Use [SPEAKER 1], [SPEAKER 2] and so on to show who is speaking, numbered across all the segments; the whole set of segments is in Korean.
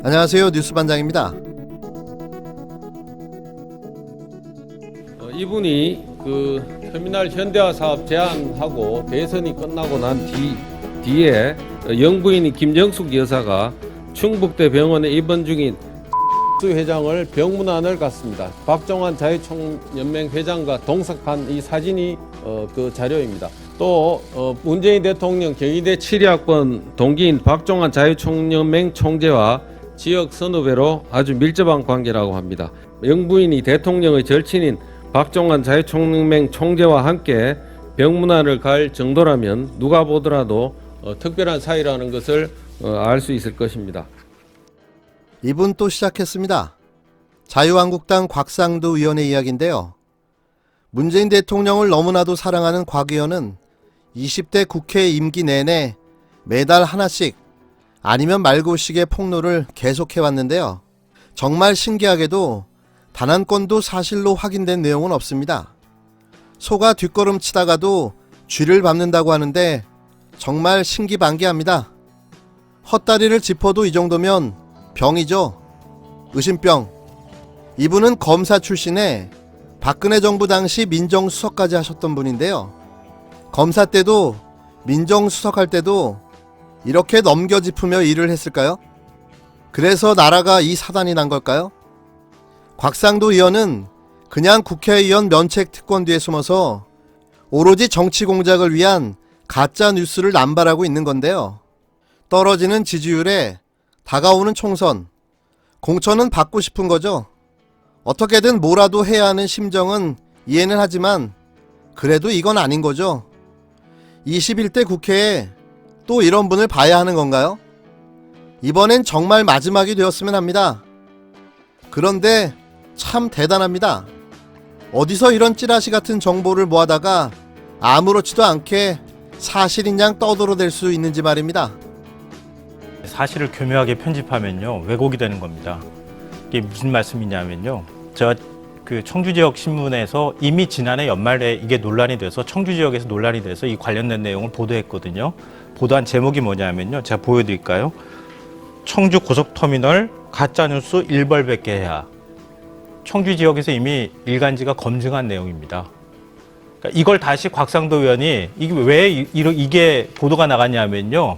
[SPEAKER 1] 안녕하세요. 뉴스반장입니다.
[SPEAKER 2] 이분이 그 터미널 현대화 사업 제안하고 대선이 끝나고 난 뒤에 영부인이 김정숙 여사가 충북대 병원에 입원 중인 회장을 병문안을 갔습니다. 박종환 자유총연맹 회장과 동석한 이 사진이 그 자료입니다. 또 문재인 대통령 경희대 7위학번 동기인 박종환 자유총연맹 총재와 지역 선후배로 아주 밀접한 관계라고 합니다. 영부인이 대통령의 절친인 박종환 자유총연맹 총재와 함께 병문안을 갈 정도라면 누가 보더라도 특별한 사이라는 것을 알 수 있을 것입니다.
[SPEAKER 1] 이분 또 시작했습니다. 자유한국당 곽상도 의원의 이야기인데요. 문재인 대통령을 너무나도 사랑하는 곽 의원은 20대 국회 임기 내내 매달 하나씩 아니면 말고식의 폭로를 계속해왔는데요. 정말 신기하게도 단 한 건도 사실로 확인된 내용은 없습니다. 소가 뒷걸음치다가도 쥐를 밟는다고 하는데 정말 신기반기합니다. 헛다리를 짚어도 이 정도면 병이죠. 의심병. 이분은 검사 출신에 박근혜 정부 당시 민정수석까지 하셨던 분인데요. 검사 때도 민정수석할 때도 이렇게 넘겨짚으며 일을 했을까요? 그래서 나라가 이 사단이 난 걸까요? 곽상도 의원은 그냥 국회의원 면책 특권 뒤에 숨어서 오로지 정치 공작을 위한 가짜 뉴스를 남발하고 있는 건데요. 떨어지는 지지율에 다가오는 총선, 공천은 받고 싶은 거죠. 어떻게든 뭐라도 해야 하는 심정은 이해는 하지만 그래도 이건 아닌 거죠. 21대 국회에 또 이런 분을 봐야 하는 건가요? 이번엔 정말 마지막이 되었으면 합니다. 그런데 참 대단합니다. 어디서 이런 찌라시 같은 정보를 모아다가 아무렇지도 않게 사실인 양 떠들어댈 수 있는지 말입니다.
[SPEAKER 3] 사실을 교묘하게 편집하면요 왜곡이 되는 겁니다. 이게 무슨 말씀이냐면요, 제가 그 청주 지역 신문에서 이미 지난해 연말에 이게 논란이 돼서 청주 지역에서 논란이 돼서 이 관련된 내용을 보도했거든요. 보도한 제목이 뭐냐면요, 제가 보여드릴까요? 청주 고속터미널 가짜뉴스 일벌백계해야. 청주 지역에서 이미 일간지가 검증한 내용입니다. 그러니까 이걸 다시 곽상도 의원이 이게 왜 이게 보도가 나갔냐면요,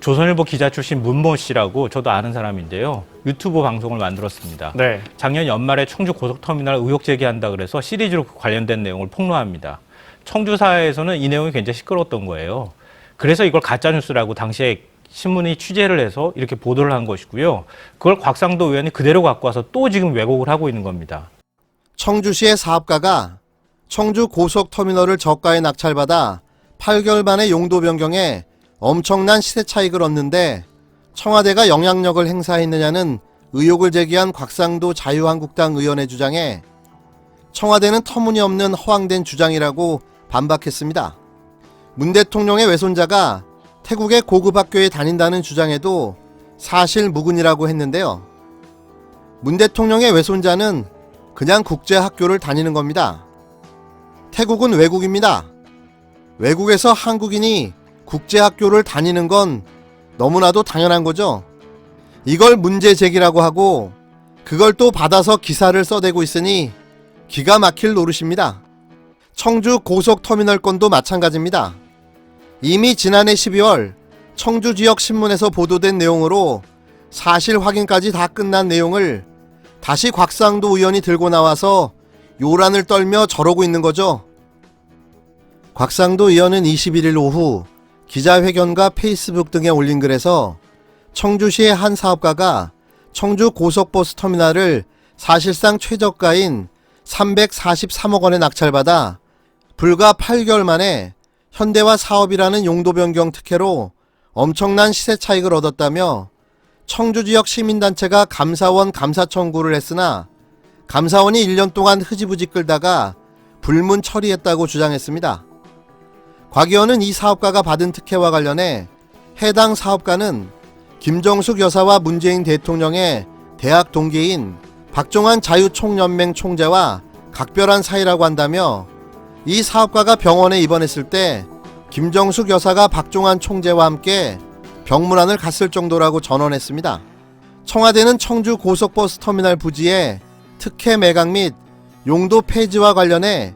[SPEAKER 3] 조선일보 기자 출신 문모 씨라고 저도 아는 사람인데요, 유튜브 방송을 만들었습니다. 네. 작년 연말에 청주 고속터미널 의혹 제기한다 그래서 시리즈로 관련된 내용을 폭로합니다. 청주 사회에서는 이 내용이 굉장히 시끄러웠던 거예요. 그래서 이걸 가짜뉴스라고 당시에 신문이 취재를 해서 이렇게 보도를 한 것이고요. 그걸 곽상도 의원이 그대로 갖고 와서 또 지금 왜곡을 하고 있는 겁니다.
[SPEAKER 1] 청주시의 사업가가 청주 고속터미널을 저가에 낙찰받아 8개월 만에 용도 변경에 엄청난 시세 차익을 얻는데 청와대가 영향력을 행사했느냐는 의혹을 제기한 곽상도 자유한국당 의원의 주장에 청와대는 터무니없는 허황된 주장이라고 반박했습니다. 문 대통령의 외손자가 태국의 고급 학교에 다닌다는 주장에도 사실 무근이라고 했는데요. 문 대통령의 외손자는 그냥 국제학교를 다니는 겁니다. 태국은 외국입니다. 외국에서 한국인이 국제학교를 다니는 건 너무나도 당연한 거죠. 이걸 문제 제기라고 하고 그걸 또 받아서 기사를 써대고 있으니 기가 막힐 노릇입니다. 청주 고속터미널 건도 마찬가지입니다. 이미 지난해 12월 청주 지역 신문에서 보도된 내용으로 사실 확인까지 다 끝난 내용을 다시 곽상도 의원이 들고 나와서 요란을 떨며 저러고 있는 거죠. 곽상도 의원은 21일 오후 기자회견과 페이스북 등에 올린 글에서 청주시의 한 사업가가 청주 고속버스 터미널을 사실상 최저가인 343억 원에 낙찰받아 불과 8개월 만에 현대화 사업이라는 용도 변경 특혜로 엄청난 시세 차익을 얻었다며 청주 지역 시민단체가 감사원 감사 청구를 했으나 감사원이 1년 동안 흐지부지 끌다가 불문 처리했다고 주장했습니다. 곽 의원은 이 사업가가 받은 특혜와 관련해 해당 사업가는 김정숙 여사와 문재인 대통령의 대학 동기인 박종환 자유총연맹 총재와 각별한 사이라고 한다며 이 사업가가 병원에 입원했을 때 김정숙 여사가 박종환 총재와 함께 병문안을 갔을 정도라고 전언했습니다. 청와대는 청주 고속버스 터미널 부지에 특혜 매각 및 용도 폐지와 관련해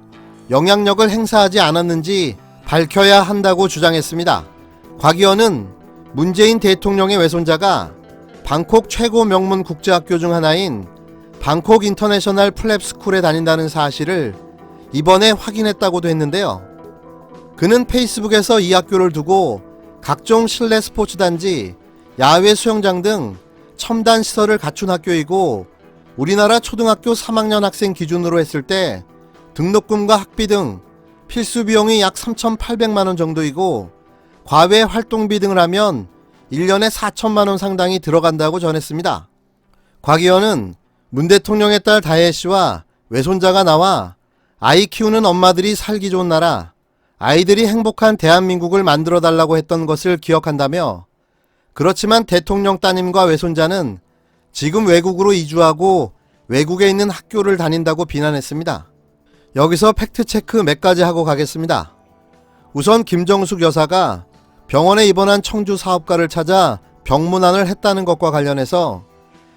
[SPEAKER 1] 영향력을 행사하지 않았는지 밝혀야 한다고 주장했습니다. 곽 의원은 문재인 대통령의 외손자가 방콕 최고 명문 국제학교 중 하나인 방콕 인터내셔널 플랩스쿨에 다닌다는 사실을 이번에 확인했다고도 했는데요. 그는 페이스북에서 이 학교를 두고 각종 실내 스포츠단지, 야외 수영장 등 첨단 시설을 갖춘 학교이고 우리나라 초등학교 3학년 학생 기준으로 했을 때 등록금과 학비 등 필수 비용이 약 3,800만원 정도이고 과외 활동비 등을 하면 1년에 4천만원 상당이 들어간다고 전했습니다. 곽 의원은 문 대통령의 딸 다혜 씨와 외손자가 나와 아이 키우는 엄마들이 살기 좋은 나라, 아이들이 행복한 대한민국을 만들어 달라고 했던 것을 기억한다며 그렇지만 대통령 따님과 외손자는 지금 외국으로 이주하고 외국에 있는 학교를 다닌다고 비난했습니다. 여기서 팩트체크 몇 가지 하고 가겠습니다. 우선 김정숙 여사가 병원에 입원한 청주 사업가를 찾아 병문안을 했다는 것과 관련해서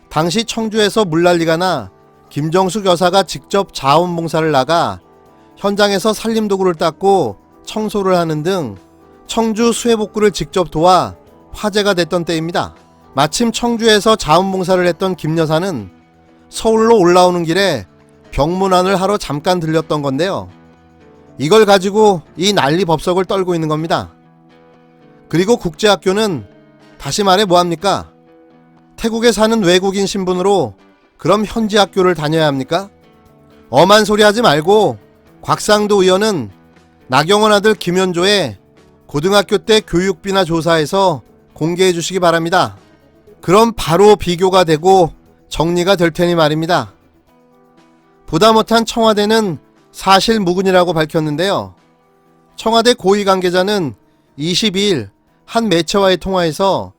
[SPEAKER 1] 당시 청주에서 물난리가 나 김정숙 여사가 직접 자원봉사를 나가 현장에서 살림도구를 닦고 청소를 하는 등 청주 수해복구를 직접 도와 화제가 됐던 때입니다. 마침 청주에서 자원봉사를 했던 김 여사는 서울로 올라오는 길에 병문안을 하러 잠깐 들렸던 건데요. 이걸 가지고 이 난리 법석을 떨고 있는 겁니다. 그리고 국제학교는 다시 말해 뭐합니까? 태국에 사는 외국인 신분으로 그럼 현지 학교를 다녀야 합니까? 엄한 소리 하지 말고 곽상도 의원은 나경원 아들 김현조의 고등학교 때 교육비나 조사해서 공개해 주시기 바랍니다. 그럼 바로 비교가 되고 정리가 될 테니 말입니다. 보다 못한 청와대는 사실 무근이라고 밝혔는데요. 청와대 고위 관계자는 22일 한 매체와의 통화에서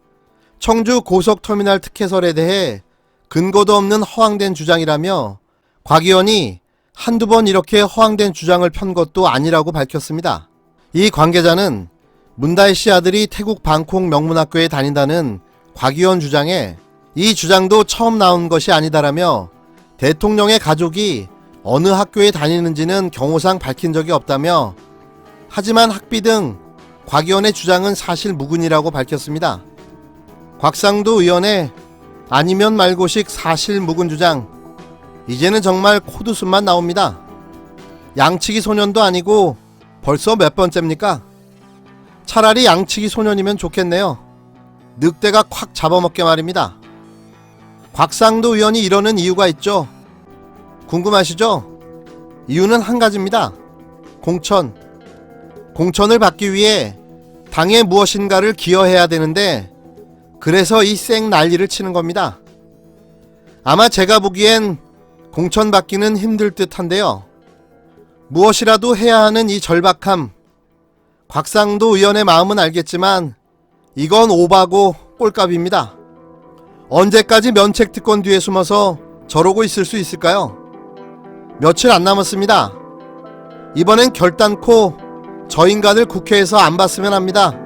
[SPEAKER 1] 청주 고속터미널 특혜설에 대해 근거도 없는 허황된 주장이라며 곽 의원이 한두 번 이렇게 허황된 주장을 편 것도 아니라고 밝혔습니다. 이 관계자는 문다혜 씨 아들이 태국 방콕 명문학교에 다닌다는 곽 의원 주장에 이 주장도 처음 나온 것이 아니다라며 대통령의 가족이 어느 학교에 다니는지는 경호상 밝힌 적이 없다며 하지만 학비 등 곽 의원의 주장은 사실 무근이라고 밝혔습니다. 곽상도 의원의 아니면 말고식 사실 무근 주장, 이제는 정말 코드숨만 나옵니다. 양치기 소년도 아니고 벌써 몇 번째입니까? 차라리 양치기 소년이면 좋겠네요. 늑대가 콱 잡아먹게 말입니다. 곽상도 의원이 이러는 이유가 있죠. 궁금하시죠? 이유는 한 가지입니다. 공천을 받기 위해 당에 무엇인가를 기여해야 되는데 그래서 이 쌩 난리를 치는 겁니다. 아마 제가 보기엔 공천 받기는 힘들 듯 한데요. 무엇이라도 해야 하는 이 절박함, 곽상도 의원의 마음은 알겠지만 이건 오바고 꼴값입니다. 언제까지 면책특권 뒤에 숨어서 저러고 있을 수 있을까요? 며칠 안 남았습니다. 이번엔 결단코 저 인간을 국회에서 안 봤으면 합니다.